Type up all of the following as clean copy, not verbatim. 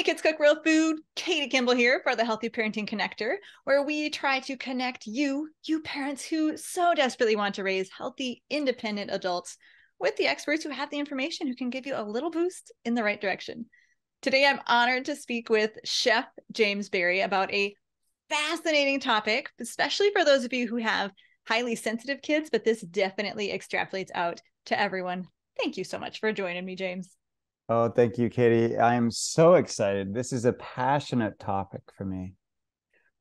Hey kids, cook real food. Katie Kimball here for the Healthy Parenting Connector, where we try to connect you parents who so desperately want to raise healthy, independent adults with the experts who have the information who can give you a little boost in the right direction. Today, I'm honored to speak with Chef James Berry about a fascinating topic, especially for those of you who have highly sensitive kids, but this definitely extrapolates out to everyone. Thank you so much for joining me, James. Oh, thank you, Katie. I'm so excited. This is a passionate topic for me.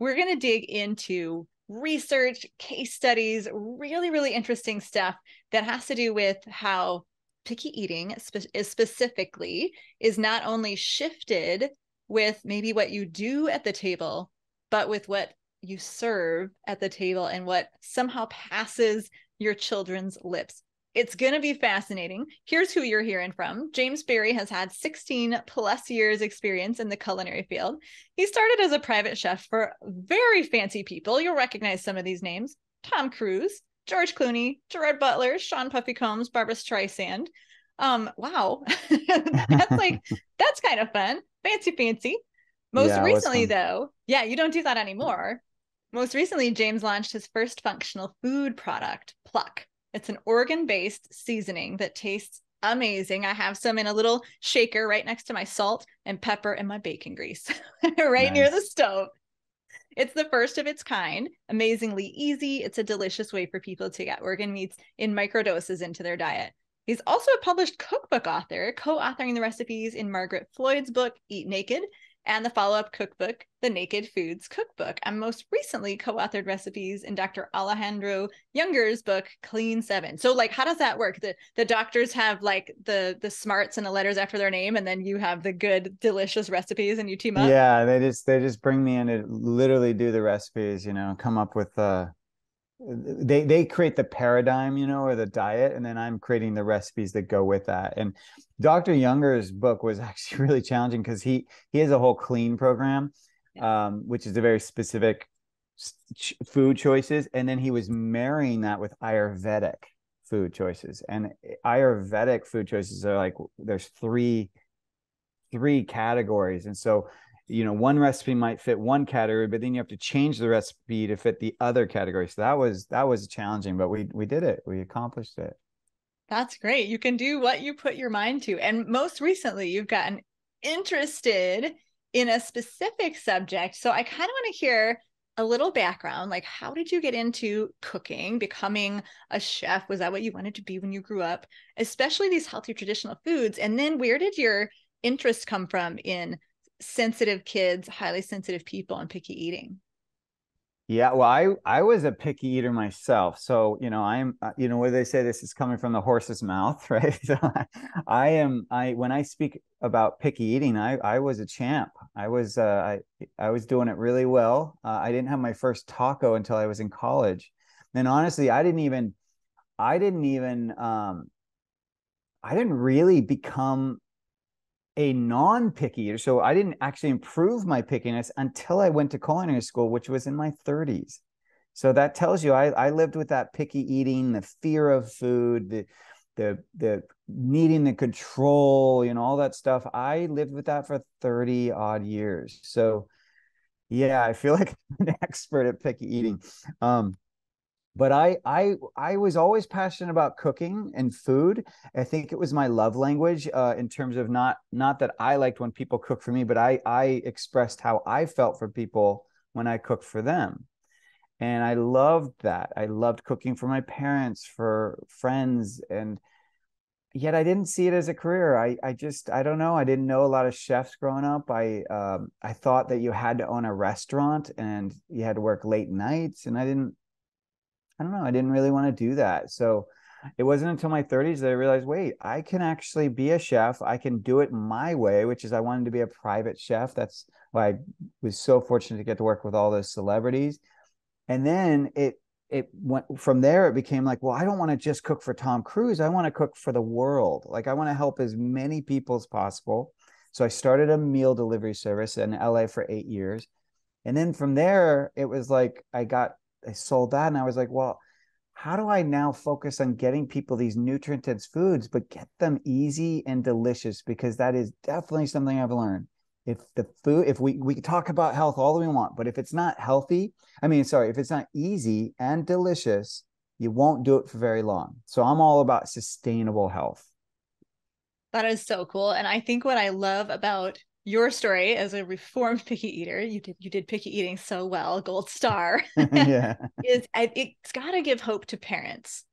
We're going to dig into research, case studies, really, really interesting stuff that has to do with how picky eating specifically is not only shifted with maybe what you do at the table, but with what you serve at the table and what somehow passes your children's lips. It's going to be fascinating. Here's who you're hearing from. James Berry has had 16 plus years experience in the culinary field. He started as a private chef for very fancy people. You'll recognize some of these names: Tom Cruise, George Clooney, Gerard Butler, Sean Puffy Combs, Barbara Streisand. Wow. That's kind of fun. Fancy. Most Yeah, it was recently, fun. though, yeah, you don't do that anymore. Most recently, James launched his first functional food product, Pluck. It's an organ-based seasoning that tastes amazing. I have some in a little shaker right next to my salt and pepper and my bacon grease, right near the Nice. stove. It's the first of its kind, amazingly easy. It's a delicious way for people to get organ meats in microdoses into their diet. He's also a published cookbook author, co-authoring the recipes in Margaret Floyd's book, Eat Naked, and the follow-up cookbook, The Naked Foods Cookbook, and most recently co-authored recipes in Dr. Alejandro Younger's book, Clean Seven. So, like, how does that work? The doctors have like the smarts and the letters after their name, and then you have the good, delicious recipes, and you team up. Yeah, they just bring me in to literally do the recipes, come up with they create the paradigm, or the diet, and then I'm creating the recipes that go with that. And Dr. Younger's book was actually really challenging because he has a whole clean program, Yeah. which is a very specific food choices, and then he was marrying that with Ayurvedic food choices. And Ayurvedic food choices are like there's three categories, and so one recipe might fit one category, but then you have to change the recipe to fit the other category. So that was challenging, but we did it. We accomplished it. That's great. You can do what you put your mind to. And most recently, you've gotten interested in a specific subject. So I kind of want to hear a little background. Like, how did you get into cooking, becoming a chef? Was that what you wanted to be when you grew up? Especially these healthy traditional foods. And then where did your interest come from in sensitive kids, highly sensitive people, and picky eating? Yeah, well, I was a picky eater myself. So, I'm what they say, this is coming from the horse's mouth, right? So I when I speak about picky eating, I was a champ. I was doing it really well. I didn't have my first taco until I was in college. And honestly, I didn't even I didn't really become a non-picky eater. So I didn't actually improve my pickiness until I went to culinary school, which was in my 30s. So that tells you I lived with that picky eating, the fear of food, the needing the control, all that stuff. I lived with that for 30 odd years. So yeah, I feel like I'm an expert at picky eating. But I was always passionate about cooking and food. I think it was my love language, in terms of not that I liked when people cook for me, but I expressed how I felt for people when I cooked for them. And I loved that. I loved cooking for my parents, for friends, and yet I didn't see it as a career. I don't know. I didn't know a lot of chefs growing up. I thought that you had to own a restaurant and you had to work late nights, and I don't know. I didn't really want to do that. So it wasn't until my 30s that I realized, wait, I can actually be a chef. I can do it my way, which is I wanted to be a private chef. That's why I was so fortunate to get to work with all those celebrities. And then it went from there. It became like, well, I don't want to just cook for Tom Cruise. I want to cook for the world. Like I want to help as many people as possible. So I started a meal delivery service in LA for 8 years. And then from there, it was like I sold that, and I was like, well, how do I now focus on getting people these nutrient dense foods, but get them easy and delicious? Because that is definitely something I've learned. if the food, if we talk about health all we want, but if it's not healthy, I mean, sorry, if it's not easy and delicious, you won't do it for very long. So I'm all about sustainable health. That is so cool. And I think what I love about your story as a reformed picky eater, you did picky eating so well, gold star, Yeah. is it's got to give hope to parents,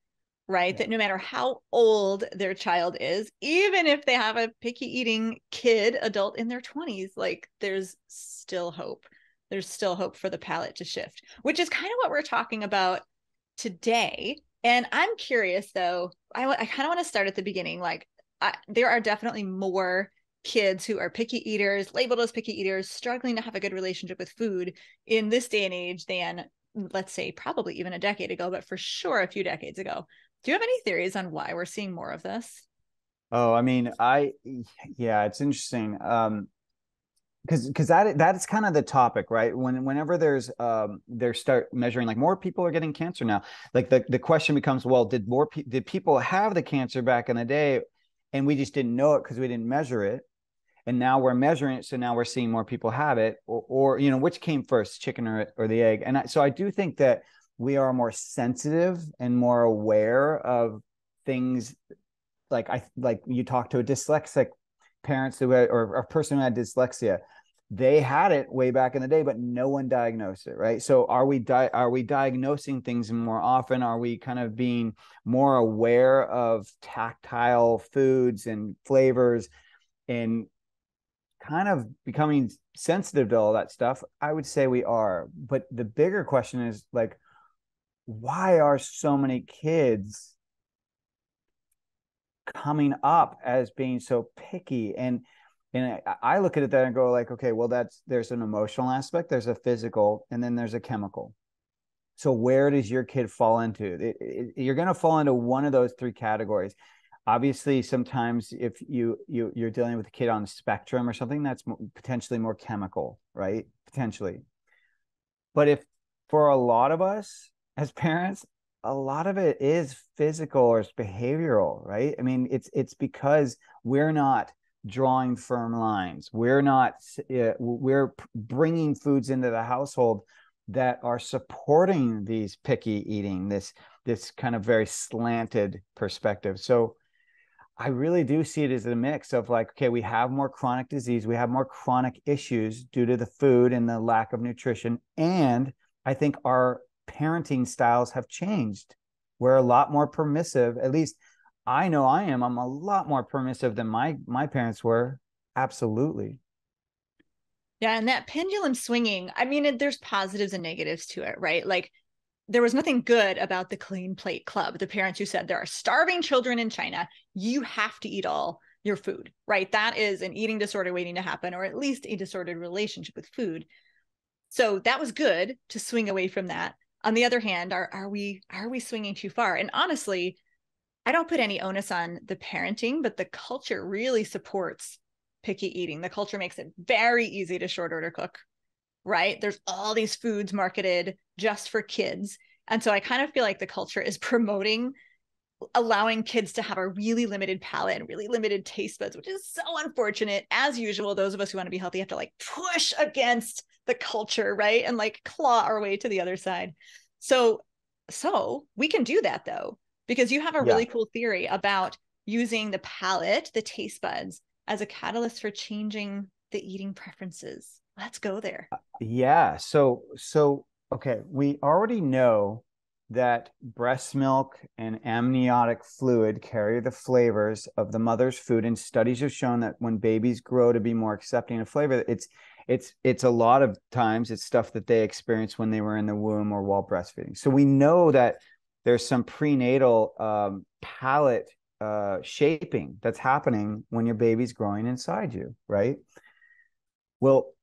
right? Yeah. That no matter how old their child is, even if they have a picky eating kid, adult in their 20s, like there's still hope. There's still hope for the palate to shift, which is kind of what we're talking about today. And I'm curious though, I kind of want to start at the beginning. Like, there are definitely more kids who are picky eaters, labeled as picky eaters, struggling to have a good relationship with food in this day and age than, let's say, probably even a decade ago, but for sure a few decades ago. Do you have any theories on why we're seeing more of this? Oh, I mean, yeah, it's interesting. Because that is kind of the topic, right? Whenever there's they start measuring, like, more people are getting cancer now. Like, the question becomes, well, did people have the cancer back in the day, and we just didn't know it because we didn't measure it, and now we're measuring it, so now we're seeing more people have it, or which came first, chicken or the egg? And so I do think that we are more sensitive and more aware of things. Like you talk to a dyslexic parents who had, or a person who had dyslexia, they had it way back in the day, but no one diagnosed it, right? So are we diagnosing things more often? Are we kind of being more aware of tactile foods and flavors, and kind of becoming sensitive to all that stuff? I would say we are. But the bigger question is, like, why are so many kids coming up as being so picky? And I look at it there and go, like, okay, well, there's an emotional aspect, there's a physical, and then there's a chemical. So where does your kid fall into? You're going to fall into one of those three categories. Obviously, sometimes if you're dealing with a kid on the spectrum or something, that's potentially more chemical, right? Potentially. But if, for a lot of us as parents, a lot of it is physical or it's behavioral, right? I mean, it's because we're not drawing firm lines. We're bringing foods into the household that are supporting these picky eating, this kind of very slanted perspective. So I really do see it as a mix of, like, okay, we have more chronic disease, we have more chronic issues due to the food and the lack of nutrition. And I think our parenting styles have changed. We're a lot more permissive. At least I know I am. I'm a lot more permissive than my parents were. Absolutely. Yeah, and that pendulum swinging, I mean, there's positives and negatives to it, right? Like, there was nothing good about the Clean Plate Club. The parents who said there are starving children in China, you have to eat all your food, right? That is an eating disorder waiting to happen, or at least a disordered relationship with food. So that was good to swing away from that. On the other hand, are we swinging too far? And honestly, I don't put any onus on the parenting, but the culture really supports picky eating. The culture makes it very easy to short order cook, right? There's all these foods marketed just for kids. And so I kind of feel like the culture is promoting allowing kids to have a really limited palate and really limited taste buds, which is so unfortunate. As usual, those of us who want to be healthy have to, like, push against the culture, right? And, like, claw our way to the other side. So we can do that though, because you have a Yeah. really cool theory about using the palate, the taste buds, as a catalyst for changing the eating preferences. Let's go there. Yeah. So okay, we already know that breast milk and amniotic fluid carry the flavors of the mother's food, and studies have shown that when babies grow to be more accepting of flavor, it's a lot of times it's stuff that they experienced when they were in the womb or while breastfeeding. So we know that there's some prenatal palate shaping that's happening when your baby's growing inside you, right? Well,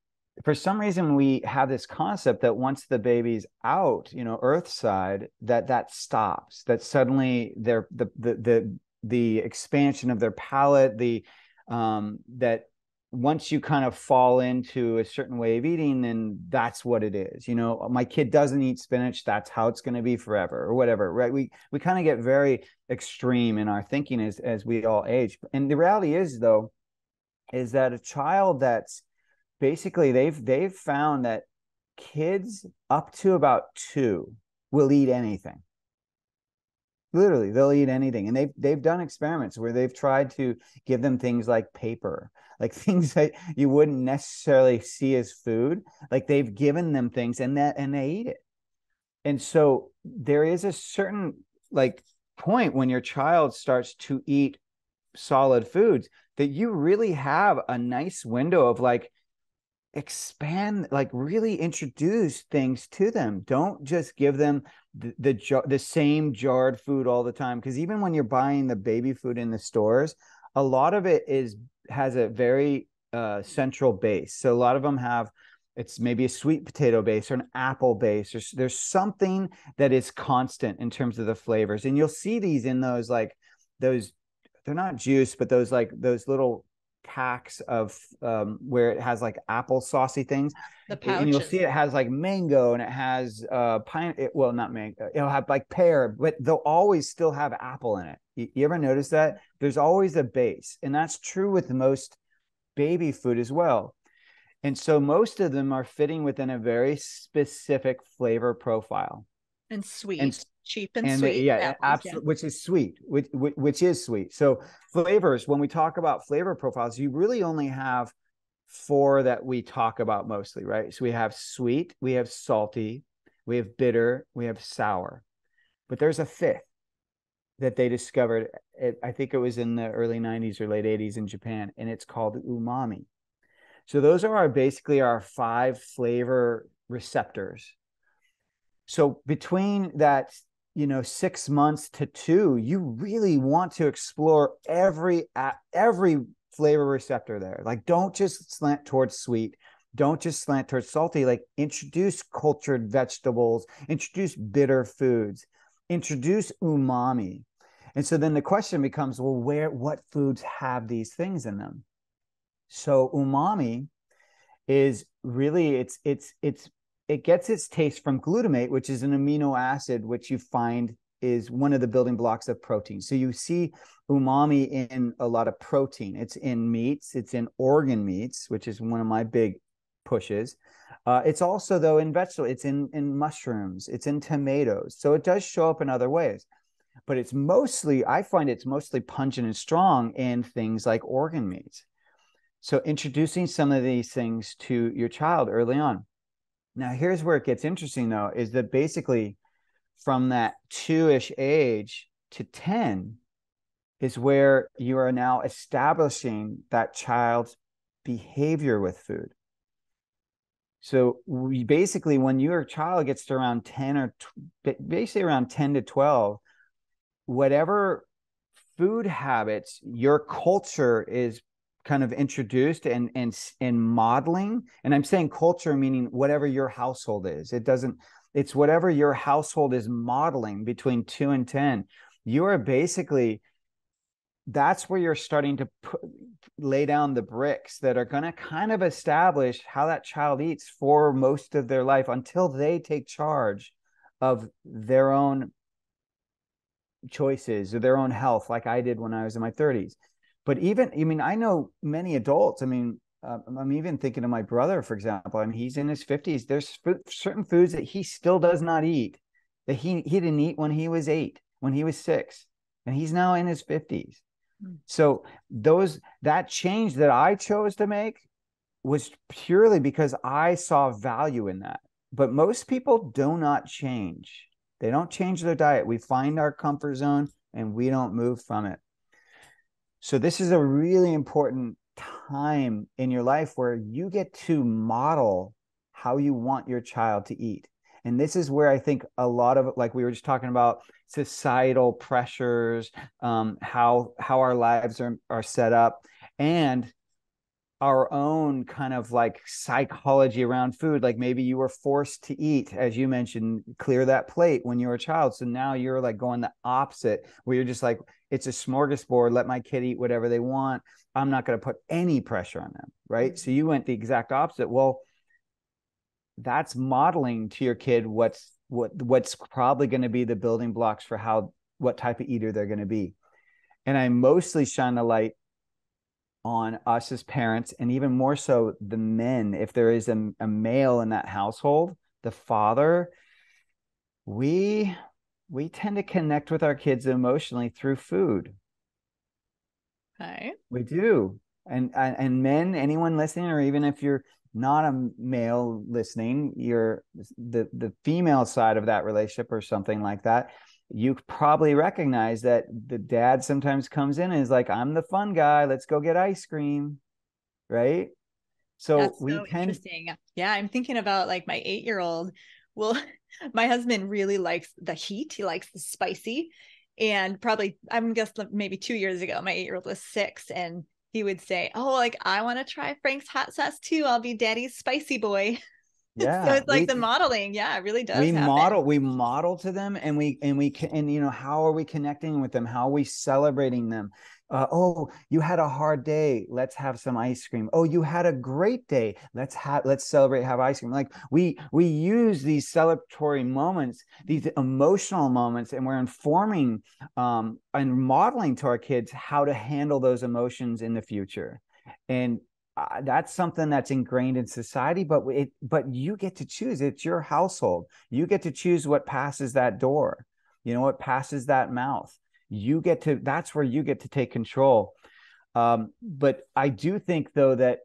for some reason, we have this concept that once the baby's out, earth side, that stops, that suddenly the expansion of their palate, that once you kind of fall into a certain way of eating, then that's what it is. My kid doesn't eat spinach, that's how it's going to be forever, or whatever, right? We kind of get very extreme in our thinking as we all age. And the reality is, though, is that a child that's basically they've found that kids up to about 2 will eat anything. Literally, they'll eat anything. And they've done experiments where they've tried to give them things like paper, like things that you wouldn't necessarily see as food. Like they've given them things and they eat it. And so there is a certain like point when your child starts to eat solid foods that you really have a nice window of like expand, like really introduce things to them. Don't just give them the same jarred food all the time, because even when you're buying the baby food in the stores, a lot of it has a very central base. So a lot of them have, it's maybe a sweet potato base or an apple base, or there's something that is constant in terms of the flavors. And you'll see these in those like those, they're not juice, but those like those little packs of where it has like apple saucy things, The and you'll pouches. see it has like mango and it has well, not mango, it'll have like pear, but they'll always still have apple in it. You ever notice that? There's always a base, and that's true with most baby food as well. And so most of them are fitting within a very specific flavor profile. And And sweet, cheap and and sweet yeah, families. Yeah. absolutely, which is sweet, which is sweet. So flavors, when we talk about flavor profiles, you really only have 4 that we talk about mostly, right? So we have sweet, we have salty, we have bitter, we have sour. But there's a 5th that they discovered. I think it was in the early 90s or late 80s in Japan, and it's called umami. So those are basically our 5 flavor receptors. So between that, 6 months to 2, you really want to explore every flavor receptor there. Like, don't just slant towards sweet. Don't just slant towards salty. Like, introduce cultured vegetables, introduce bitter foods, introduce umami. And so then the question becomes, well, what foods have these things in them? So umami is really, it gets its taste from glutamate, which is an amino acid, which you find is one of the building blocks of protein. So you see umami in a lot of protein. It's in meats, it's in organ meats, which is one of my big pushes. It's also, though, in vegetables, it's in mushrooms, it's in tomatoes. So it does show up in other ways. But I find it's mostly pungent and strong in things like organ meats. So introducing some of these things to your child early on. Now, here's where it gets interesting, though, is that basically from that 2-ish age to 10 is where you are now establishing that child's behavior with food. So basically, when your child gets to around 10 or basically around 10 to 12, whatever food habits your culture is kind of introduced and modeling. And I'm saying culture meaning whatever your household is. It's whatever your household is modeling between 2 and 10. You are basically, that's where you're starting to lay down the bricks that are going to kind of establish how that child eats for most of their life until they take charge of their own choices or their own health, like I did when I was in my 30s. But even, I mean, I know many adults. I mean, I'm even thinking of my brother, for example. I mean, he's in his 50s. There's certain foods that he still does not eat, that he didn't eat when he was 8, when he was 6, and he's now in his 50s. So that change that I chose to make was purely because I saw value in that. But most people do not change. They don't change their diet. We find our comfort zone and we don't move from it. So this is a really important time in your life where you get to model how you want your child to eat. And this is where I think a lot of, like we were just talking about, societal pressures, how our lives are set up, and our own kind of like psychology around food. Like maybe you were forced to eat, as you mentioned, clear that plate when you were a child. So now you're like going the opposite, where you're just like, it's a smorgasbord. Let my kid eat whatever they want. I'm not going to put any pressure on them. Right. Mm-hmm. So you went the exact opposite. Well, that's modeling to your kid what's probably going to be the building blocks for what type of eater they're going to be. And I mostly shine the light on us as parents, and even more so the men, if there is a male in that household, the father, we tend to connect with our kids emotionally through food. Okay. We do. And men, anyone listening, or even if you're not a male listening, you're the female side of that relationship or something like that, you probably recognize that the dad sometimes comes in and is like, I'm the fun guy, let's go get ice cream, right? So That's we so tend, interesting. Yeah, I'm thinking about like my 8-year-old. Well, my husband really likes the heat. He likes the spicy. And probably, I'm guessing maybe 2 years ago, my 8-year-old was 6, and he would say, "Oh, like I want to try Frank's hot sauce too. I'll be daddy's spicy boy." So yeah, it's like the modeling. Yeah, it really does we happen. model to them, and how are we connecting with them, how are we celebrating them? Oh, you had a hard day, let's have some ice cream. Oh, you had a great day, let's celebrate, have ice cream. Like we use these celebratory moments, these emotional moments, and we're informing and modeling to our kids how to handle those emotions in the future. And that's something that's ingrained in society, but you get to choose. It's your household. You get to choose what passes that door, what passes that mouth. That's where you get to take control. But I do think though that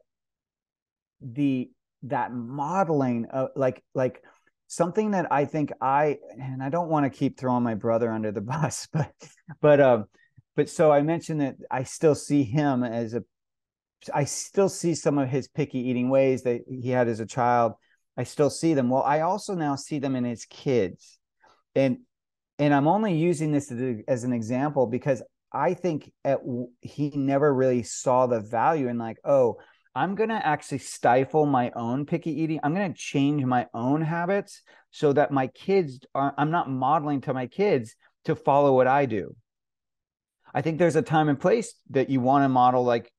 the that modeling, like something that I think and I don't want to keep throwing my brother under the bus, but but so I mentioned that I still see him as a I still see some of his picky eating ways that he had as a child. I still see them. Well, I also now see them in his kids. And I'm only using this as an example because I think he never really saw the value in, like, oh, I'm going to actually stifle my own picky eating. I'm going to change my own habits so that I'm not modeling to my kids to follow what I do. I think there's a time and place that you want to model, like,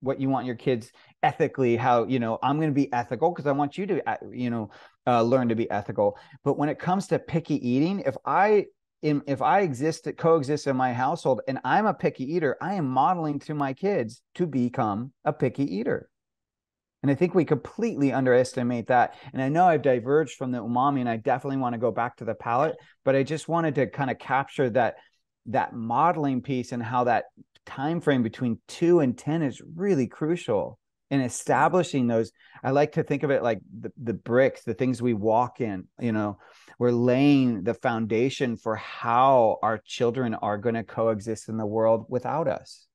what you want your kids ethically, how, I'm going to be ethical because I want you to, learn to be ethical. But when it comes to picky eating, if I coexist in my household and I'm a picky eater, I am modeling to my kids to become a picky eater. And I think we completely underestimate that. And I know I've diverged from the umami, and I definitely want to go back to the palate, but I just wanted to kind of capture that modeling piece and how that time frame between 2 and 10 is really crucial in establishing those. I like to think of it like the bricks, the things we walk in. We're laying the foundation for how our children are going to coexist in the world without us.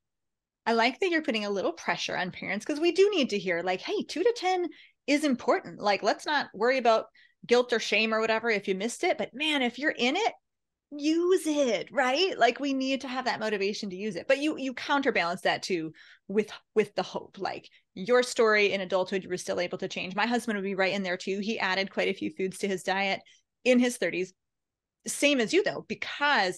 I like that you're putting a little pressure on parents, because we do need to hear like, hey, 2 to 10 is important. Like, let's not worry about guilt or shame or whatever if you missed it. But man, if you're in it, use it, right? Like, we need to have that motivation to use it. But you counterbalance that too with the hope. Like, your story in adulthood, you were still able to change. My husband would be right in there too. He added quite a few foods to his diet in his 30s. Same as you though,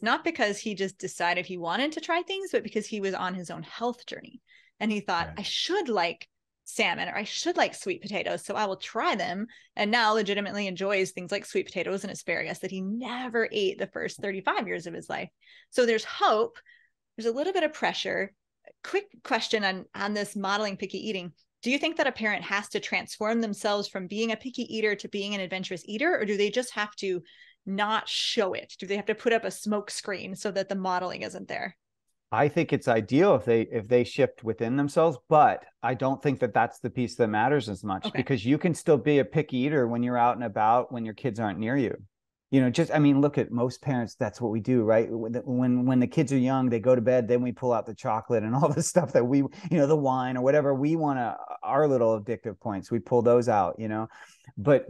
not because he just decided he wanted to try things, but because he was on his own health journey, and he thought, Right. I should like salmon, or I should like sweet potatoes, so I will try them. And now legitimately enjoys things like sweet potatoes and asparagus that he never ate the first 35 years of his life. So there's hope. There's a little bit of pressure. Quick question on this modeling picky eating. Do you think that a parent has to transform themselves from being a picky eater to being an adventurous eater, or do they just have to not show it? Do they have to put up a smoke screen so that the modeling isn't there? I think it's ideal if they shift within themselves, but I don't think that that's the piece that matters as much, Okay. because you can still be a picky eater when you're out and about, when your kids aren't near you. I mean, look at most parents. That's what we do, right? When the kids are young, they go to bed, then we pull out the chocolate and all the stuff that the wine or whatever we want to, our little addictive points. We pull those out. But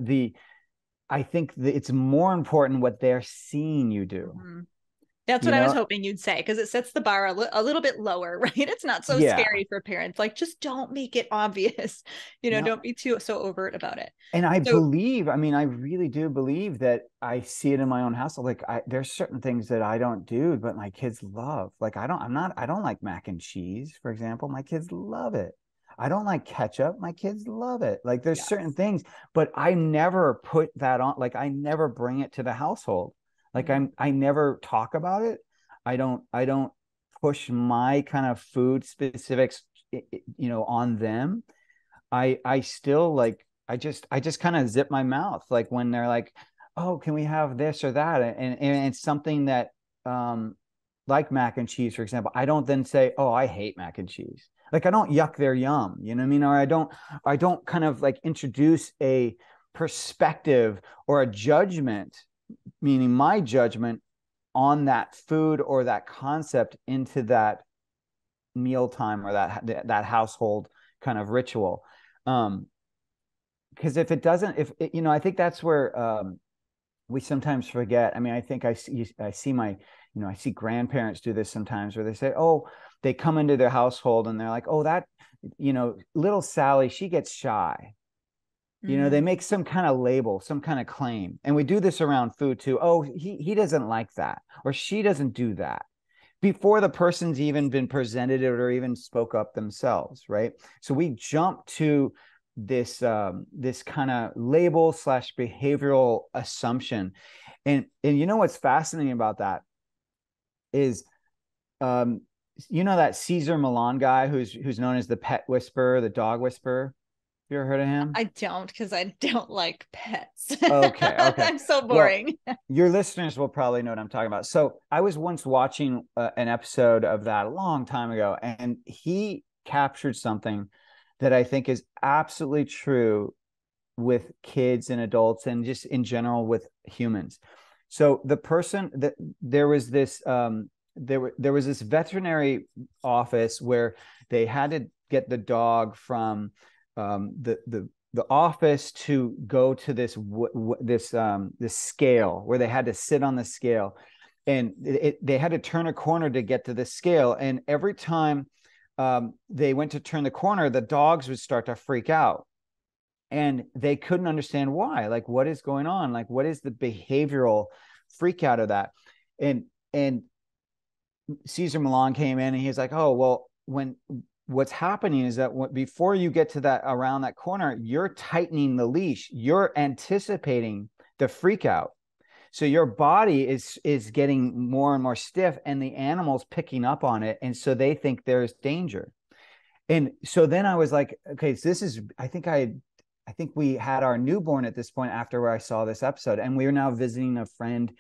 I think that it's more important what they're seeing you do. Mm-hmm. That's You what I was know, hoping you'd say, because it sets the bar a little bit lower, right? It's not so yeah. scary for parents. Like, just don't make it obvious. No, Don't be too so overt about it. and So, I mean, I really do believe that I see it in my own household. Like, there's certain things that I don't do, but my kids love. Like, I don't like mac and cheese, for example. My kids love it. I don't like ketchup. My kids love it. Like, there's certain yes. things, but I never put that on. Like, I never bring it to the household. Like, Mm-hmm. I never talk about it. I don't push my kind of food specifics on them, I still like, I just kind of zip my mouth. Like when they're like, oh, can we have this or that? And it's something that, like mac and cheese, for example, I don't then say, oh, I hate mac and cheese. Like I don't yuck their yum, you know what I mean? Or I don't kind of like introduce a perspective or a judgment, meaning my judgment on that food or that concept into that mealtime or that household kind of ritual. Because if it doesn't, if it, I think that's where we sometimes forget. I mean, I think I see my, I see grandparents do this sometimes where they say, oh, they come into their household and they're like, oh, that, little Sally, she gets shy. They make some kind of label, some kind of claim. And we do this around food too. Oh, he doesn't like that, or she doesn't do that, before the person's even been presented it or even spoke up themselves, right? So we jump to this kind of label slash behavioral assumption. And what's fascinating about that is, that Cesar Millan guy who's known as the pet whisperer, the dog whisperer. You ever heard of him? I don't, because I don't like pets. Okay. I'm so Well, boring. your listeners will probably know what I'm talking about. So I was once watching an episode of that a long time ago, and he captured something that I think is absolutely true with kids and adults and just in general with humans. So the person that there was this there was this veterinary office where they had to get the dog from the office to go to this scale where they had to sit on the scale, and they had to turn a corner to get to the scale. And every time they went to turn the corner, the dogs would start to freak out, and they couldn't understand why. Like, what is going on? Like, what is the behavioral freak out of that? And Cesar Millan came in and he's like, oh, well, what's happening is that before you get to that, around that corner, you're tightening the leash, you're anticipating the freak out. So your body is getting more and more stiff, and the animal's picking up on it. And so they think there's danger. And so then I was like, okay, so this is, I think we had our newborn at this point after where I saw this episode, and we are now visiting a friend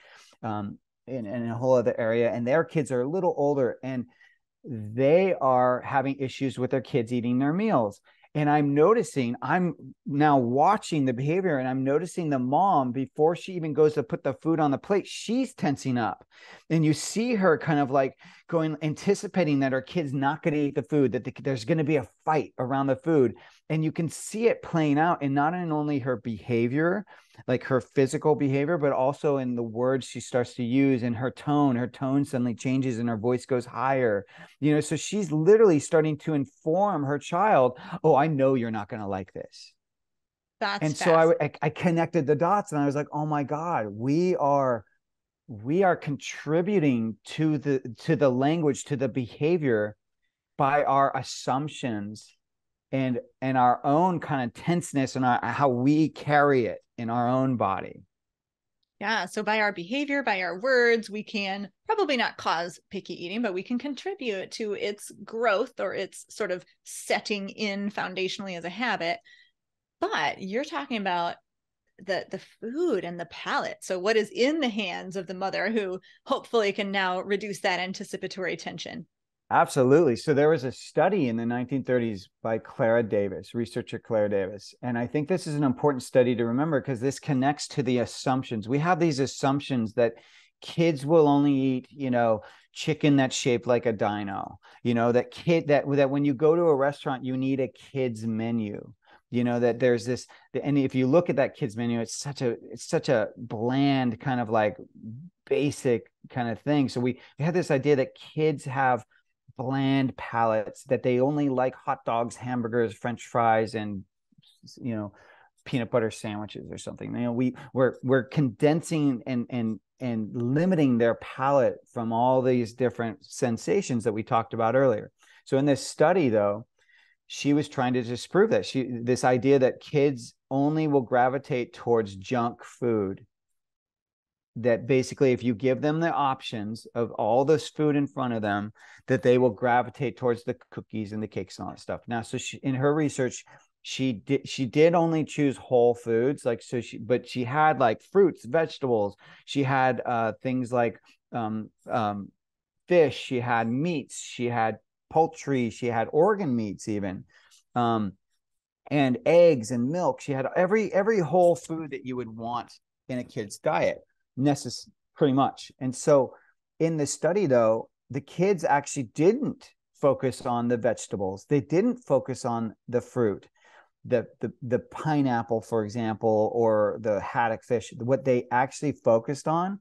in a whole other area, and their kids are a little older, and they are having issues with their kids eating their meals. And I'm now watching the behavior, and I'm noticing the mom, before she even goes to put the food on the plate, she's tensing up. And you see her kind of like going, anticipating that her kid's not going to eat the food, that there's going to be a fight around the food. And you can see it playing out in not only her behavior, like her physical behavior, but also in the words she starts to use, and her tone suddenly changes and her voice goes higher. So she's literally starting to inform her child, oh, I know you're not going to like this. That's And so fast. I connected the dots, and I was like, oh my God, we are contributing to the language, to the behavior, by our assumptions and our own kind of tenseness, and how we carry it in our own body. Yeah. So by our behavior, by our words, we can probably not cause picky eating, but we can contribute to its growth or its sort of setting in foundationally as a habit. But you're talking about the food and the palate. So what is in the hands of the mother, who hopefully can now reduce that anticipatory tension? Absolutely. So there was a study in the 1930s by researcher Clara Davis. And I think this is an important study to remember, because this connects to the assumptions. We have these assumptions that kids will only eat, chicken that's shaped like a dino, that when you go to a restaurant, you need a kid's menu. That there's this, and if you look at that kid's menu, it's such a bland kind of like basic kind of thing. So we have this idea that kids have bland palates, that they only like hot dogs, hamburgers, French fries, and peanut butter sandwiches or something. We're condensing and limiting their palate from all these different sensations that we talked about earlier. So in this study, though, she was trying to disprove that this idea that kids only will gravitate towards junk food that basically if you give them the options of all this food in front of them, that they will gravitate towards the cookies and the cakes and all that stuff. Now, so in her research, she did only choose whole foods, like, but she had like fruits, vegetables. She had things like fish. She had meats. She had poultry. She had organ meats even. Um, and eggs and milk. She had every whole food that you would want in a kid's diet, pretty much. And so in the study, though, the kids actually didn't focus on the vegetables. They didn't focus on the fruit, the pineapple, for example, or the haddock fish. What they actually focused on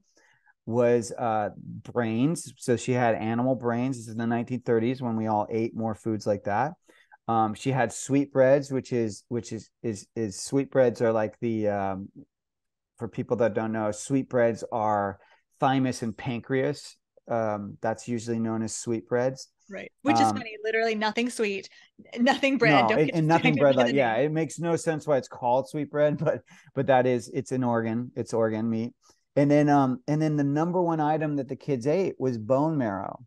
was brains. So she had animal brains. This is in the 1930s when we all ate more foods like that. She had sweetbreads, which is sweetbreads are like the for people that don't know, sweetbreads are thymus and pancreas. That's usually known as sweetbreads. Right. Which is funny. Literally nothing sweet, nothing bread. No, Don't get and nothing distracted bread by like, the yeah, name. it makes no sense why it's called sweetbread, but it's an organ, it's organ meat. And then the number one item that the kids ate was bone marrow.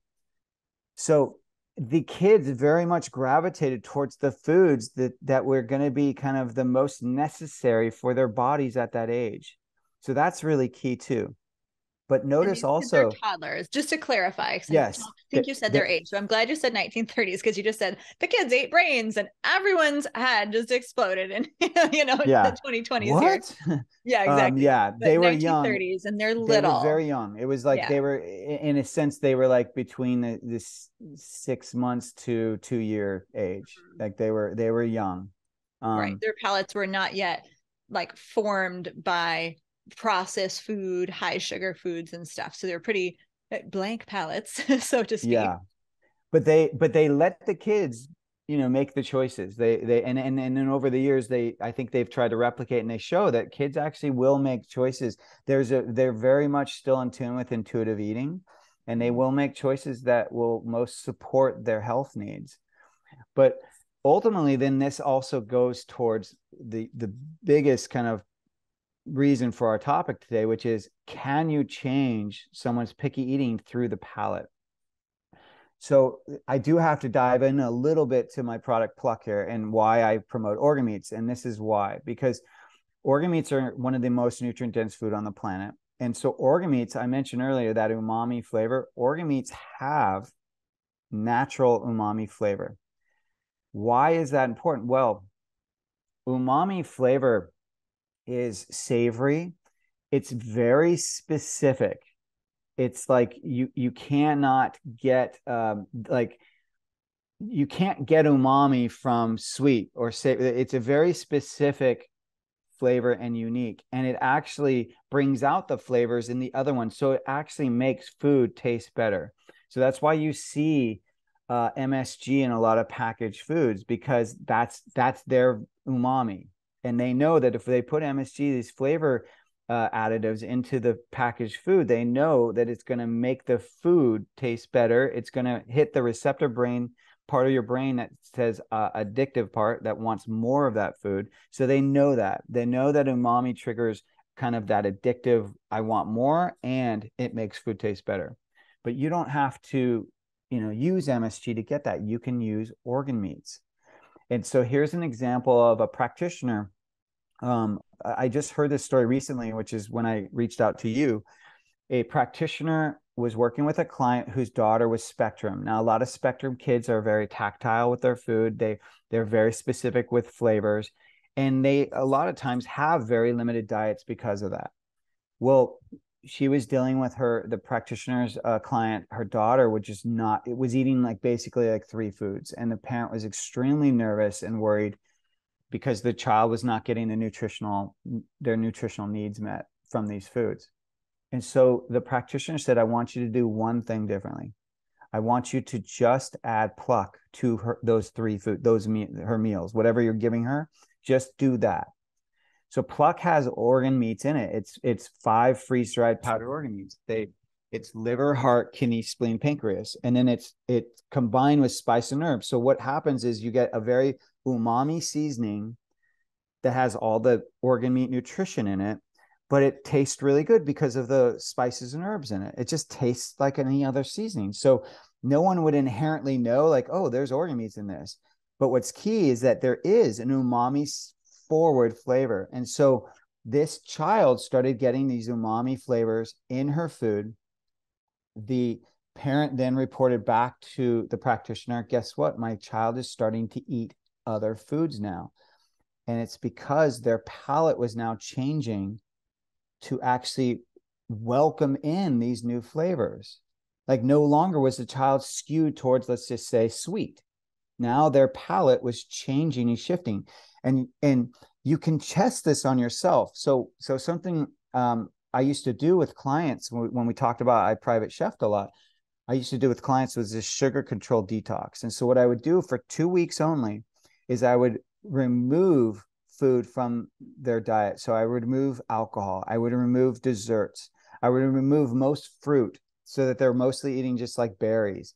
So the kids very much gravitated towards the foods that were going to be kind of the most necessary for their bodies at that age. So that's really key too. But And notice these kids are also, toddlers, just to clarify, because I yes, don't think you said their age. So I'm glad you said 1930s, because you just said the kids ate brains and everyone's head just exploded in yeah, the 2020s here. what? Yeah, exactly. Yeah, But they were young. 1930s and they're They were little. very young. It was like Yeah. they were, in a sense, they were like between this 6 months to 2 year age. Like they were young. Right. Um, Their palates were not yet like formed by processed food, high sugar foods and stuff. So they're pretty blank palates, so to speak. yeah, but they let the kids, make the choices. They and then over the years, I think they've tried to replicate, and they show that kids actually will make choices. They're very much still in tune with intuitive eating, and they will make choices that will most support their health needs. But ultimately, then this also goes towards the biggest kind of reason for our topic today, which is, can you change someone's picky eating through the palate? So I do have to dive in a little bit to my product Pluck here and why I promote organ meats. And this is why, because organ meats are one of the most nutrient dense food on the planet. And so organ meats, I mentioned earlier, that umami flavor, organ meats have natural umami flavor. Why is that important? Well, umami flavor is savory. It's very specific. It's like you cannot get like you can't get umami from sweet or say. It's a very specific flavor and unique, and it actually brings out the flavors in the other one, so it actually makes food taste better. So that's why you see MSG in a lot of packaged foods, because that's their umami, and they know that if they put MSG, these flavor additives, into the packaged food, they know that it's going to make the food taste better. It's going to hit the receptor brain part of your brain that says addictive part that wants more of that food. So they know that umami triggers kind of that addictive, I want more, and it makes food taste better. But you don't have to, use MSG to get that. You can use organ meats. And so here's an example of a practitioner. I just heard this story recently, which is when I reached out to you. A practitioner was working with a client whose daughter was spectrum. Now, a lot of spectrum kids are very tactile with their food. They're very specific with flavors, and they a lot of times have very limited diets because of that. Well, she was dealing with the practitioner's client. Her daughter would just not. It was eating like basically like three foods, and the parent was extremely nervous and worried because the child was not getting their nutritional needs met from these foods. And so the practitioner said, I want you to do one thing differently. I want you to just add Pluck to those three food, her meals, whatever you're giving her, just do that. So Pluck has organ meats in it. It's 5 freeze-dried powdered organ meats. It's liver, heart, kidney, spleen, pancreas, and then it's combined with spice and herbs. So what happens is you get a very umami seasoning that has all the organ meat nutrition in it, but it tastes really good because of the spices and herbs in it. It just tastes like any other seasoning. So no one would inherently know like, oh, there's organ meats in this. But what's key is that there is an umami forward flavor. And so this child started getting these umami flavors in her food. The parent then reported back to the practitioner, guess what? My child is starting to eat other foods now. And it's because their palate was now changing to actually welcome in these new flavors. Like no longer was the child skewed towards, let's just say, sweet. Now their palate was changing and shifting. And you can test this on yourself. So something I used to do with clients when we talked about, I private chefed a lot. I used to do with clients was this sugar control detox. And so what I would do for 2 weeks only is I would remove food from their diet. So I would remove alcohol. I would remove desserts. I would remove most fruit so that they're mostly eating just like berries.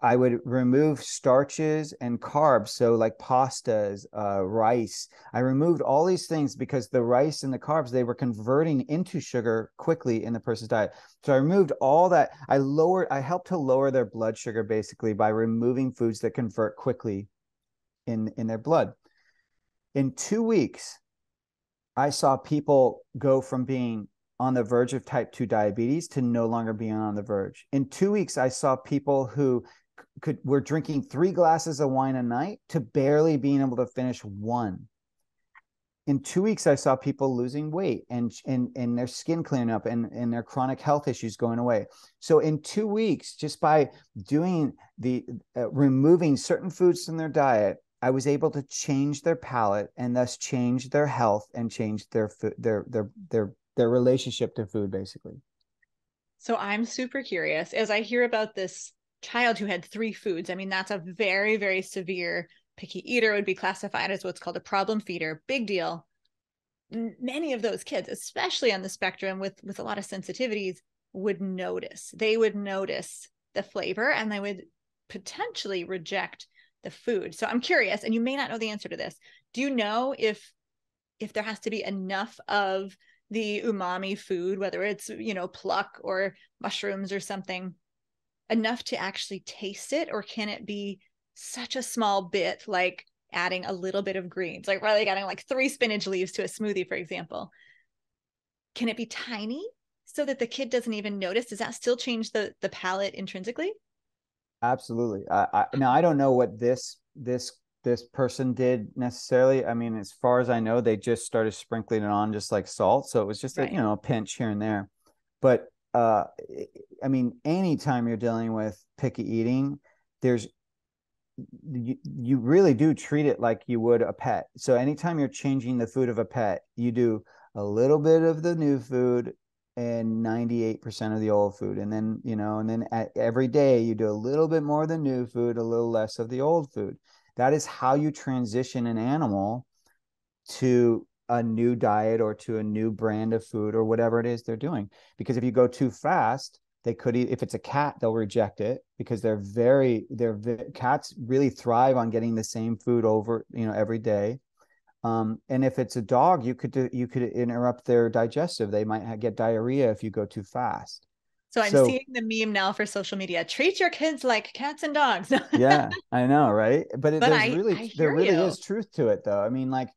I would remove starches and carbs. So like pastas, rice. I removed all these things because the rice and the carbs, they were converting into sugar quickly in the person's diet. So I removed all that. I helped to lower their blood sugar basically by removing foods that convert quickly in their blood. In 2 weeks, I saw people go from being on the verge of type 2 diabetes to no longer being on the verge. In 2 weeks, I saw people who were drinking 3 glasses of wine a night to barely being able to finish one. In 2 weeks, I saw people losing weight and their skin clearing up and their chronic health issues going away. So in 2 weeks, just by doing the removing certain foods from their diet, I was able to change their palate and thus change their health and change their relationship to food, basically. So I'm super curious as I hear about this child who had 3 foods. I mean, that's a very, very severe picky eater, would be classified as what's called a problem feeder. Big deal. Many of those kids, especially on the spectrum with a lot of sensitivities, would notice. They would notice the flavor and they would potentially reject the food. So I'm curious, and you may not know the answer to this. Do you know if there has to be enough of the umami food, whether it's, pluck or mushrooms or something, enough to actually taste it? Or can it be such a small bit, like adding a little bit of greens, like really adding like 3 spinach leaves to a smoothie, for example? Can it be tiny so that the kid doesn't even notice? Does that still change the palate intrinsically? Absolutely. Now I don't know what this person did necessarily. I mean, as far as I know, they just started sprinkling it on just like salt, so it was just Right. a pinch here and there. But I mean, anytime you're dealing with picky eating, there's you really do treat it like you would a pet. So anytime you're changing the food of a pet, you do a little bit of the new food and 98% of the old food. And then, every day you do a little bit more of the new food, a little less of the old food. That is how you transition an animal to a new diet or to a new brand of food or whatever it is they're doing. Because if you go too fast, they could, if it's a cat, they'll reject it because cats really thrive on getting the same food over, every day. And if it's a dog, you could interrupt their digestive. They might get diarrhea if you go too fast. So I'm So seeing the meme now for social media. Treat your kids like cats and dogs. yeah, I know, right? But But I there hear really you. is truth to it, though. I mean, like,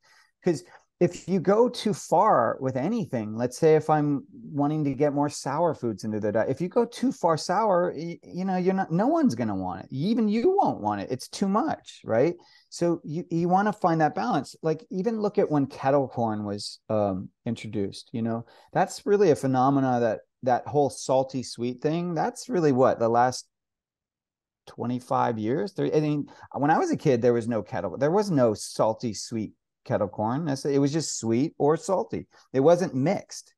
because if you go too far with anything, let's say if I'm wanting to get more sour foods into their diet, if you go too far sour, you're not, no one's going to want it. Even you won't want it. It's too much, right? So you want to find that balance. Like even look at when kettle corn was introduced, that's really a phenomena that whole salty sweet thing, that's really what the last 25 years. I mean, when I was a kid, there was no salty sweet kettle corn. It was just sweet or salty. It wasn't mixed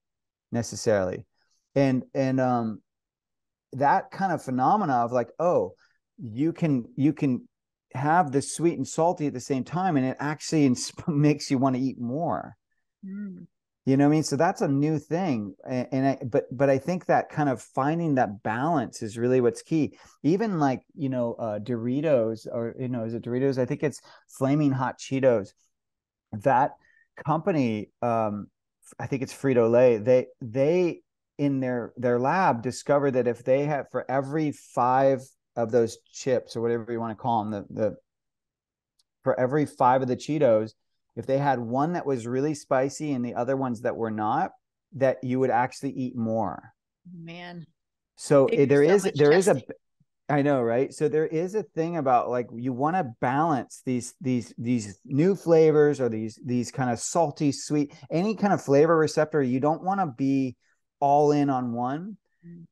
necessarily. And that kind of phenomena of like, oh, you can have the sweet and salty at the same time, and it actually makes you want to eat more. Mm. You know what I mean? So that's a new thing. But I think that kind of finding that balance is really what's key. Even like, Doritos, or, is it Doritos? I think it's Flaming Hot Cheetos. That company I think it's Frito-Lay, they in their lab discovered that if they have, for every 5 of those chips or whatever you want to call them, the for every 5 of the Cheetos, if they had one that was really spicy and the other ones that were not, that you would actually eat more. Man, So they do there so is much there is a testing. I know, right? So there is a thing about like you want to balance these new flavors or these kind of salty, sweet, any kind of flavor receptor. You don't want to be all in on one, Mm.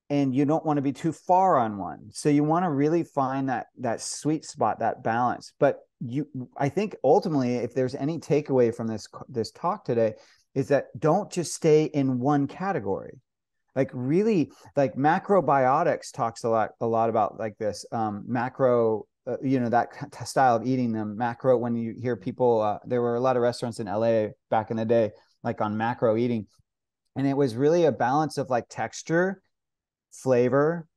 and you don't want to be too far on one. So you want to really find that sweet spot, that balance. But I think ultimately, if there's any takeaway from this talk today, is that don't just stay in one category. Like really, like macrobiotics talks a lot about like this macro, that style of eating, them macro. When you hear people, there were a lot of restaurants in LA back in the day, like on macro eating, and it was really a balance of like texture, flavor,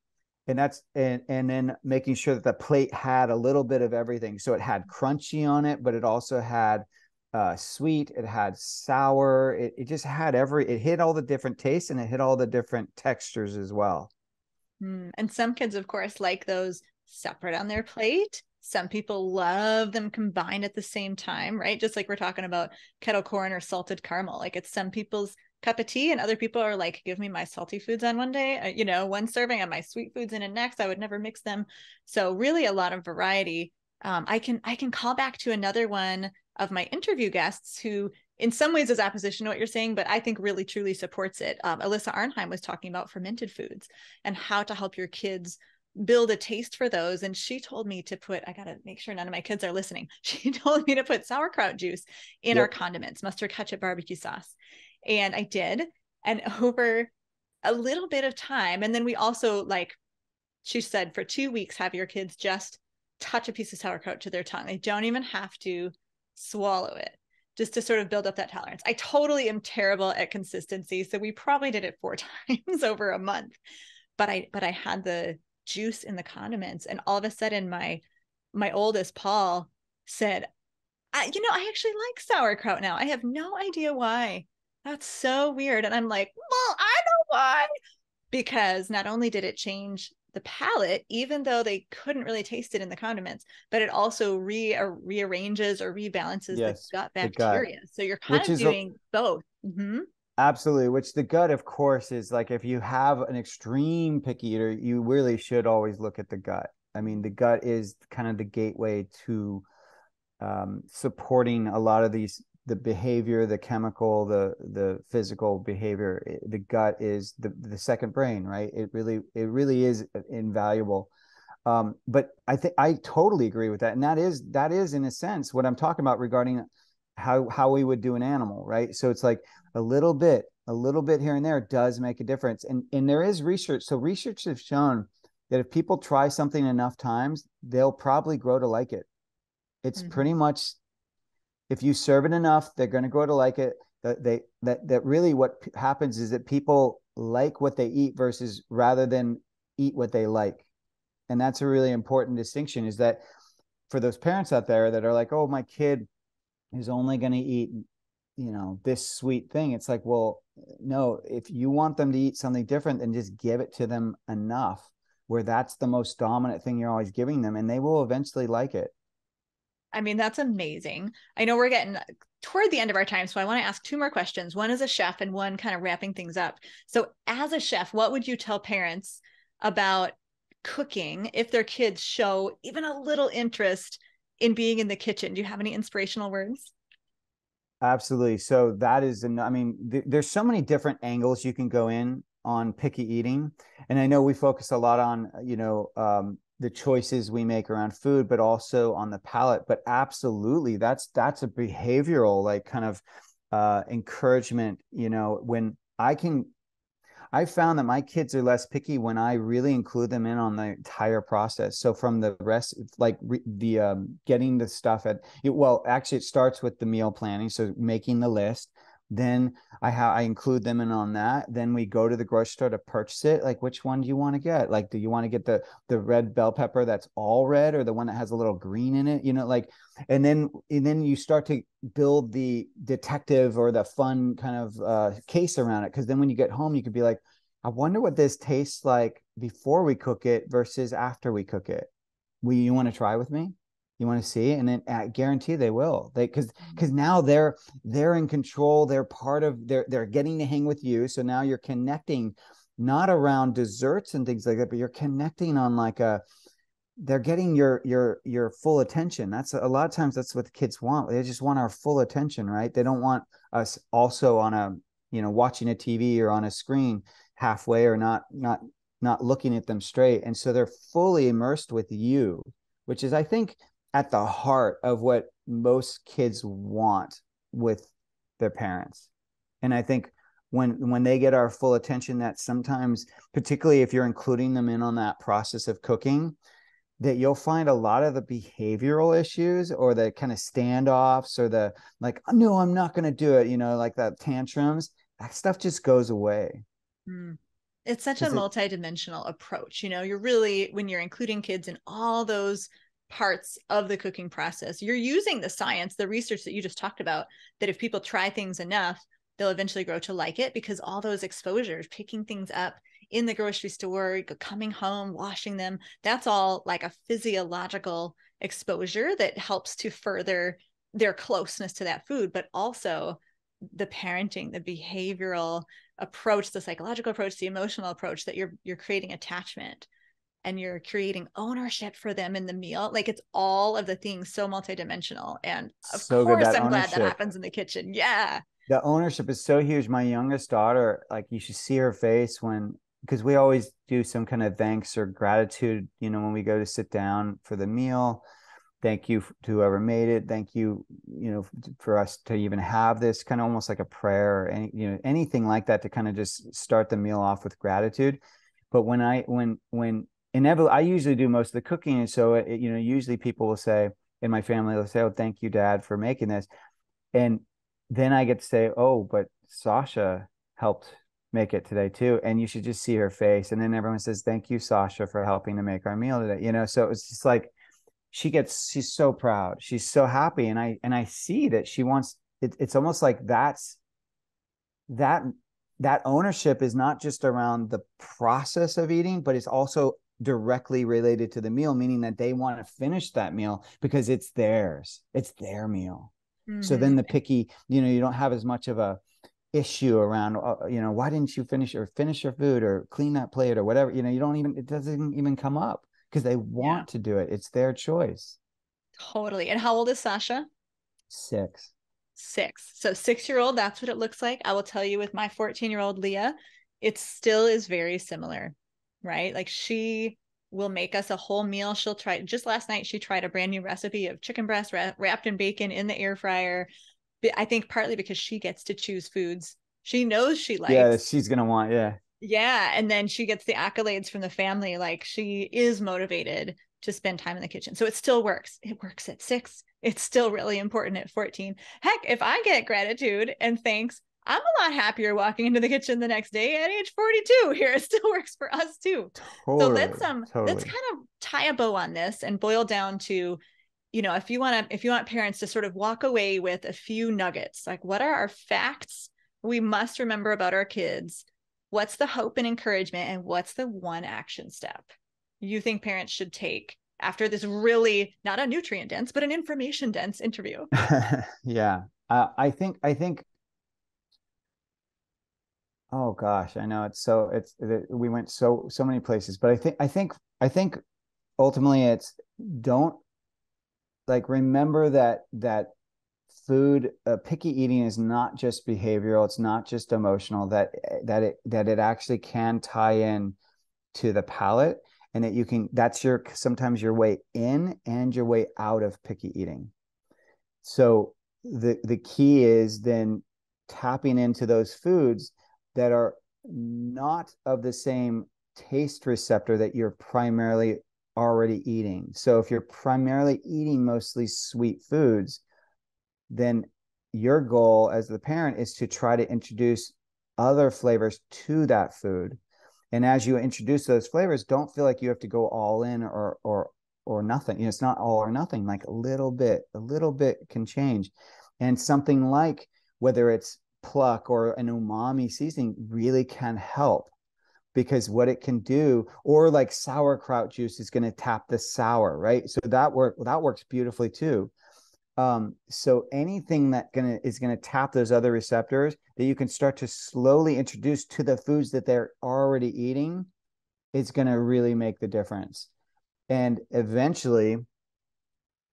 and then making sure that the plate had a little bit of everything. So it had crunchy on it, but it also had sweet, it had sour, it just had it hit all the different tastes and it hit all the different textures as well. And some kids, of course, like those separate on their plate. Some people love them combined at the same time, right? Just like we're talking about kettle corn or salted caramel. Like it's some people's cup of tea, and other people are like, give me my salty foods on one day, one serving and my sweet foods in a next. I would never mix them. So really a lot of variety. I can call back to another one of my interview guests who in some ways is opposition to what you're saying, but I think really truly supports it. Alyssa Arnheim was talking about fermented foods and how to help your kids build a taste for those. And she told me to put, I got to make sure none of my kids are listening. She told me to put sauerkraut juice in our Yep. condiments, mustard, ketchup, barbecue sauce. And I did. And over a little bit of time, and then we also, like she said, for 2 weeks, have your kids just touch a piece of sauerkraut to their tongue. They don't even have to swallow it, just to sort of build up that tolerance. I totally am terrible at consistency. So we probably did it 4 times over a month. But I had the juice in the condiments, and all of a sudden my oldest Paul said, I actually like sauerkraut now. I have no idea why. That's so weird. And I'm like, well, I know why. Because not only did it change the palate, even though they couldn't really taste it in the condiments, but it also rearranges or rebalances the Yes, gut the gut, bacteria. So you're kind which of is doing both. Mm-hmm. absolutely, which the gut, of course, is like if you have an extreme picky eater, you really should always look at the gut. I mean, the gut is kind of the gateway to supporting a lot of the behavior, the chemical, the physical behavior. The gut is the second brain, right? It really is invaluable. But I think I totally agree with that, and that is in a sense what I'm talking about regarding how we would do an animal, right? So it's like a little bit here and there does make a difference, and there is research. So research has shown that if people try something enough times, they'll probably grow to like it. It's Mm-hmm. pretty much, if you serve it enough, they're going to grow to like it. That really what happens is that people like what they eat versus rather than eat what they like. And that's a really important distinction, is that for those parents out there that are like, oh, my kid is only going to eat, this sweet thing. It's like, well, no, if you want them to eat something different, then just give it to them enough where that's the most dominant thing you're always giving them, and they will eventually like it. I mean, that's amazing. I know we're getting toward the end of our time, so I want to ask two more questions. One as a chef and one kind of wrapping things up. So, as a chef, what would you tell parents about cooking if their kids show even a little interest in being in the kitchen? Do you have any inspirational words? Absolutely. So that is, I mean, there's so many different angles you can go in on picky eating. And I know we focus a lot on, the choices we make around food, but also on the palate. But absolutely, that's a behavioral, like, kind of encouragement, when I found that my kids are less picky when I really include them in on the entire process. So from the rest, like the getting the stuff well, actually, it starts with the meal planning. So making the list, Then I include them in on that. Then we go to the grocery store to purchase it. Like, which one do you want to get? Like, do you want to get the red bell pepper that's all red, or the one that has a little green in it? You know, like, and then you start to build the detective or the fun kind of case around it. Because then when you get home, you could be like, I wonder what this tastes like before we cook it versus after we cook it. You want to try with me? You want to see? And then I guarantee they will. Because now they're in control. They're part of they're getting to hang with you. So now you're connecting not around desserts and things like that, but you're connecting on like a they're getting your full attention. That's a lot of times that's what the kids want. They just want our full attention, right? They don't want us also on a, watching a TV or on a screen halfway, or not looking at them straight. And so they're fully immersed with you, which is, I think, at the heart of what most kids want with their parents. And I think when they get our full attention, that sometimes, particularly if you're including them in on that process of cooking, that you'll find a lot of the behavioral issues or the kind of standoffs or the like, oh, no, I'm not going to do it, like that tantrums, that stuff just goes away. Mm. It's such a Because multidimensional approach. You're really, when you're including kids in all those parts of the cooking process, you're using the science, the research that you just talked about, that if people try things enough, they'll eventually grow to like it, because all those exposures, picking things up in the grocery store, coming home, washing them, that's all like a physiological exposure that helps to further their closeness to that food. But also the parenting, the behavioral approach, the psychological approach, the emotional approach, that you're creating attachment and you're creating ownership for them in the meal. Like, it's all of the things, so multidimensional. And of so good, course, that I'm glad that ownership. happens in the kitchen. Yeah. The ownership is so huge. My youngest daughter, like, you should see her face because we always do some kind of thanks or gratitude, when we go to sit down for the meal. Thank you to whoever made it. Thank you, for us to even have this, kind of almost like a prayer, or anything like that, to kind of just start the meal off with gratitude. But when inevitably, I usually do most of the cooking, and so usually people will say, in my family, they'll say, "Oh, thank you, Dad, for making this," and then I get to say, "Oh, but Sasha helped make it today too," and you should just see her face. And then everyone says, "Thank you, Sasha, for helping to make our meal today." So it's just like, she's so proud, she's so happy, and I see that she wants it. It's almost like that that ownership is not just around the process of eating, but it's also directly related to the meal, meaning that they want to finish that meal because it's theirs, it's their meal. So Mm-hmm. then the picky, you don't have as much of a issue around, why didn't you finish your food or clean that plate or whatever. You don't even, it doesn't even come up because they Yeah, want to do it. It's their choice. totally. And how old is Sasha? 6. 6. So 6-year-old, that's what it looks like. I will tell you, with my 14-year-old Leah, it still is very similar, right? Like, she will make us a whole meal. She'll try, just last night, she tried a brand new recipe of chicken breast wrapped in bacon in the air fryer. I think partly because she gets to choose foods she knows she Yeah, likes. she's gonna want, yeah. Yeah. And then she gets the accolades from the family. Like, she is motivated to spend time in the kitchen. So it still works. It works at 6. It's still really important at 14. Heck, if I get gratitude and thanks, I'm a lot happier walking into the kitchen the next day at age 42 here. It still works for us too. So let's Totally, let's totally. kind of tie a bow on this and boil down to, if you want parents to sort of walk away with a few nuggets, like, what are our facts we must remember about our kids? What's the hope and encouragement? And what's the one action step you think parents should take after this, really not a nutrient dense, but an information dense interview? Yeah. I think, oh gosh, I know we went so many places, but I think ultimately it's, don't, like, remember that food, picky eating is not just behavioral, it's not just emotional, that it actually can tie in to the palate, and that you can, that's sometimes your way in and your way out of picky eating. So the key is then tapping into those foods that are not of the same taste receptor that you're primarily already eating. So if you're primarily eating mostly sweet foods, then your goal as the parent is to try to introduce other flavors to that food. And as you introduce those flavors, don't feel like you have to go all in or nothing. It's not all or nothing. Like a little bit can change. And something like whether it's pluck or an umami seasoning really can help, because what it can do, or like sauerkraut juice is going to tap the sour, right? So that works beautifully too. So anything that is gonna tap those other receptors that you can start to slowly introduce to the foods that they're already eating is gonna really make the difference. And eventually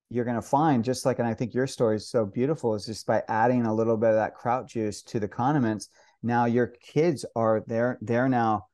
you're gonna find, just like, and I think your story is so beautiful, is just by adding a little bit of that kraut juice to the condiments. Now your kids are they're now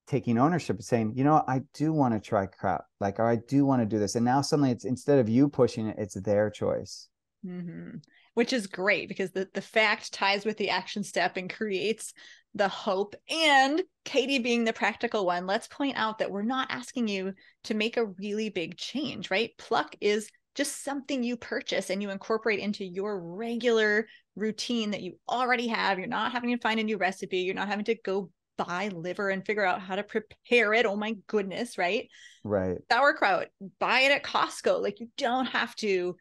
taking ownership and saying, I do want to try crap, like, or I do want to do this. And now suddenly it's, instead of you pushing it, it's their choice. Mm-hmm. Which is great because the fact ties with the action step and creates the hope. And Katie being the practical one, let's point out that we're not asking you to make a really big change, right? Pluck is just something you purchase and you incorporate into your regular routine that you already have. You're not having to find a new recipe. You're not having to go buy liver and figure out how to prepare it. Oh my goodness, right? Right. Sauerkraut, buy it at Costco. Like you don't have to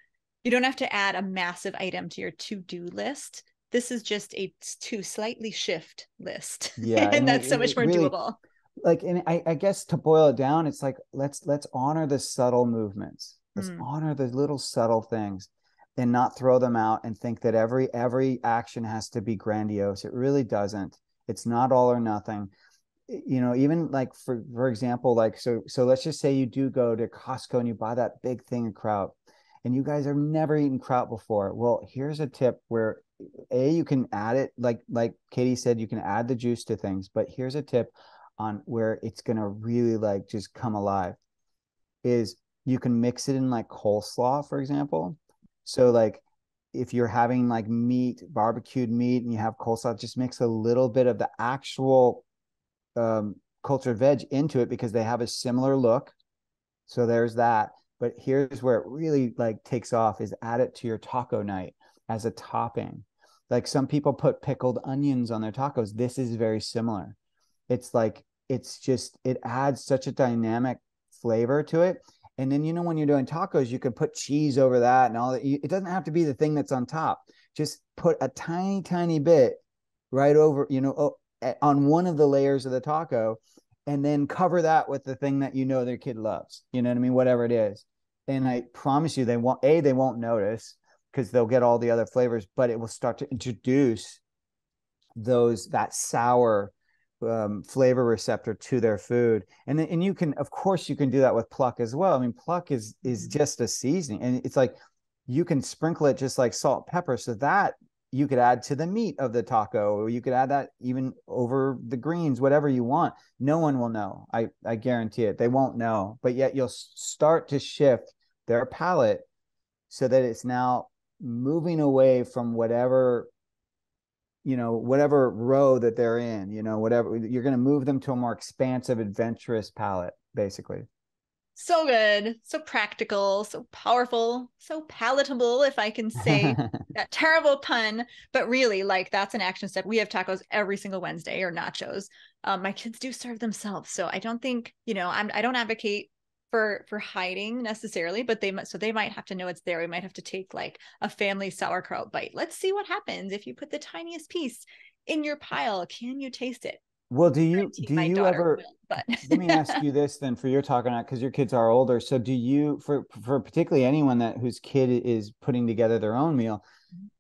add a massive item to your to-do list. This is just a to slightly shift list. Yeah. And And that's so it much more really, doable. like, and I guess to boil it down, it's like, let's honor the subtle movements. Let's Mm. honor the little subtle things and not throw them out and think that every action has to be grandiose. It really doesn't. It's not all or nothing. Even like, for example, like, so let's just say you do go to Costco and you buy that big thing of kraut, and you guys have never eaten kraut before. Well, here's a tip where you can add it, like Katie said, you can add the juice to things, but here's a tip on where it's gonna really like just come alive, is you can mix it in like coleslaw, for example. So like, if you're having like barbecued meat, and you have coleslaw, just mix a little bit of the actual cultured veg into it, because they have a similar look. So there's that. But here's where it really like takes off, is add it to your taco night as a topping. Like, some people put pickled onions on their tacos. This is very similar. It's like, it adds such a dynamic flavor to it. And then, when you're doing tacos, you can put cheese over that and all that. It doesn't have to be the thing that's on top. Just put a tiny, tiny bit right over, on one of the layers of the taco, and then cover that with the thing that their kid loves. You know what I mean? Whatever it is. And I promise you, they won't notice, because they'll get all the other flavors, but it will start to introduce that sour flavor receptor to their food. And you can, of course, you can do that with pluck as well. I mean, pluck is just a seasoning, and it's like, you can sprinkle it just like salt, pepper, so that you could add to the meat of the taco, or you could add that even over the greens, whatever you want. No one will know. I guarantee it. They won't know, but yet you'll start to shift their palate so that it's now moving away from whatever row that they're in, whatever. You're going to move them to a more expansive, adventurous palate, basically. So good, so practical, so powerful, so palatable, if I can say that terrible pun. But really, like, that's an action step. We have tacos every single Wednesday, or nachos. My kids do serve themselves, so I don't think, I don't advocate for hiding necessarily, but they might have to know it's there. We might have to take like a family sauerkraut bite. Let's see what happens if you put the tiniest piece in your pile. Can you taste it? Well, do My you daughter ever, will, but let me ask you this then, for your talking about, because your kids are older. So do you, for particularly anyone whose kid is putting together their own meal,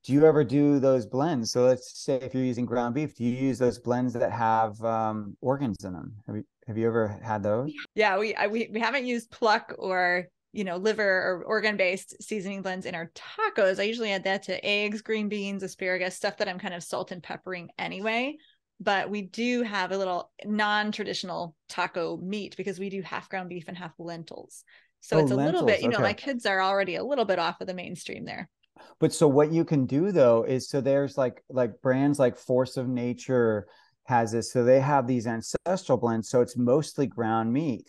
do you ever do those blends? So let's say if you're using ground beef, do you use those blends that have organs in them? Have you ever had those? yeah, we haven't used pluck or liver or organ based seasoning blends in our tacos. I usually add that to eggs, green beans, asparagus, stuff that I'm kind of salt and peppering anyway. But we do have a little non-traditional taco meat, because we do half ground beef and half lentils. So Oh, it's a little bit, lentils. Okay. my kids are already a little bit off of the mainstream there. But so what you can do though is, so there's like brands like Force of Nature has this. So they have these ancestral blends. So it's mostly ground meat,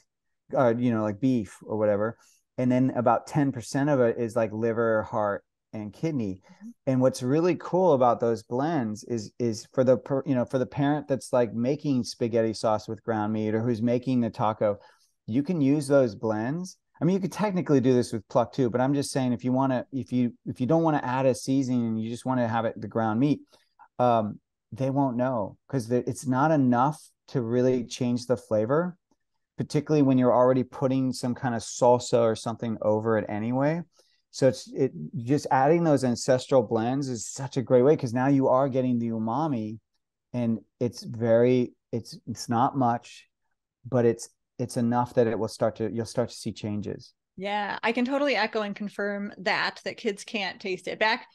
like beef or whatever. And then about 10% of it is like liver, heart, and kidney. And what's really cool about those blends is for the for the parent that's like making spaghetti sauce with ground meat, or who's making the taco, you can use those blends. I mean, you could technically do this with pluck too, but I'm just saying, if you want to, if you don't want to add a seasoning and you just want to have it the ground meat, they won't know, because it's not enough to really change the flavor, particularly when you're already putting some kind of salsa or something over it anyway. So it just adding those ancestral blends is such a great way, because now you are getting the umami, and it's not much, but it's enough that you'll start to see changes. Yeah, I can totally echo and confirm that kids can't taste it. Back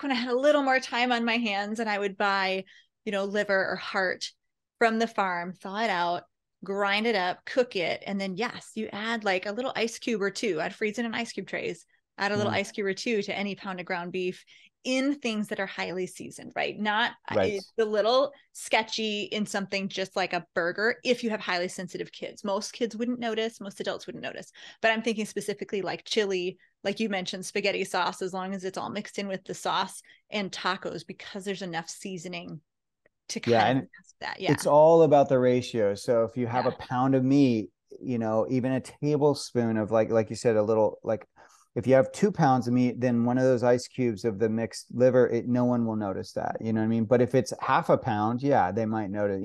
when I had a little more time on my hands, and I would buy, liver or heart from the farm, thaw it out, grind it up, cook it, and then yes, you add like a little ice cube or two. I'd freeze it in ice cube trays, add a little ice cube or two to any pound of ground beef in things that are highly seasoned, right? Not Right. the little sketchy in something just like a burger. If you have highly sensitive kids, most kids wouldn't notice, most adults wouldn't notice, but I'm thinking specifically like chili, like you mentioned, spaghetti sauce, as long as it's all mixed in with the sauce, and tacos, because there's enough seasoning to Yeah, kind of and mask that. Yeah. it's all about the ratio. So if you have Yeah. a pound of meat, even a tablespoon of, like you said, a little, like if you have 2 pounds of meat, then one of those ice cubes of the mixed liver, no one will notice that. You know what I mean? But if it's half a pound, yeah, they might notice.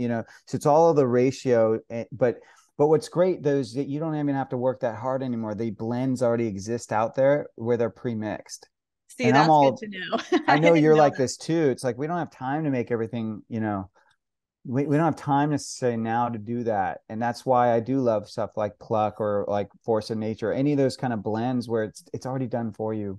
So it's all of the ratio. But what's great though is that you don't even have to work that hard anymore. The blends already exist out there where they're pre-mixed. See, And that's good to know. I I know didn't you're know like that. this too. It's like we don't have time to make everything, we don't have time necessarily now to do that. And that's why I do love stuff like pluck or like force of nature, any of those kind of blends where it's already done for you.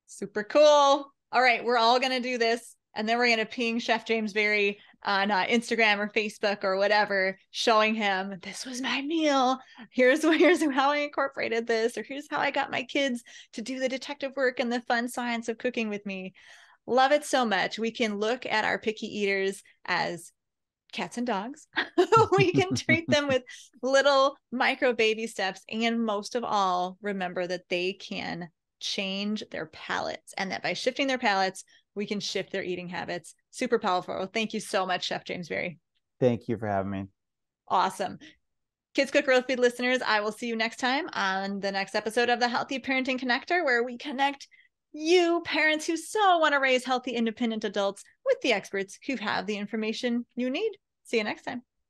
Super cool. All right, we're all going to do this. And then we're going to ping Chef James Berry on Instagram or Facebook or whatever, showing him this was my meal. Here's how I incorporated this, or here's how I got my kids to do the detective work and the fun science of cooking with me. Love it so much. We can look at our picky eaters as cats and dogs. We can treat them with little micro baby steps. And most of all, remember that they can change their palates, and that by shifting their palates, we can shift their eating habits. Super powerful. Thank you so much, Chef James Berry. Thank you for having me. Awesome. Kids Cook Real Food listeners, I will see you next time on the next episode of the Healthy Parenting Connector, where we connect you parents who so want to raise healthy, independent adults with the experts who have the information you need. See you next time.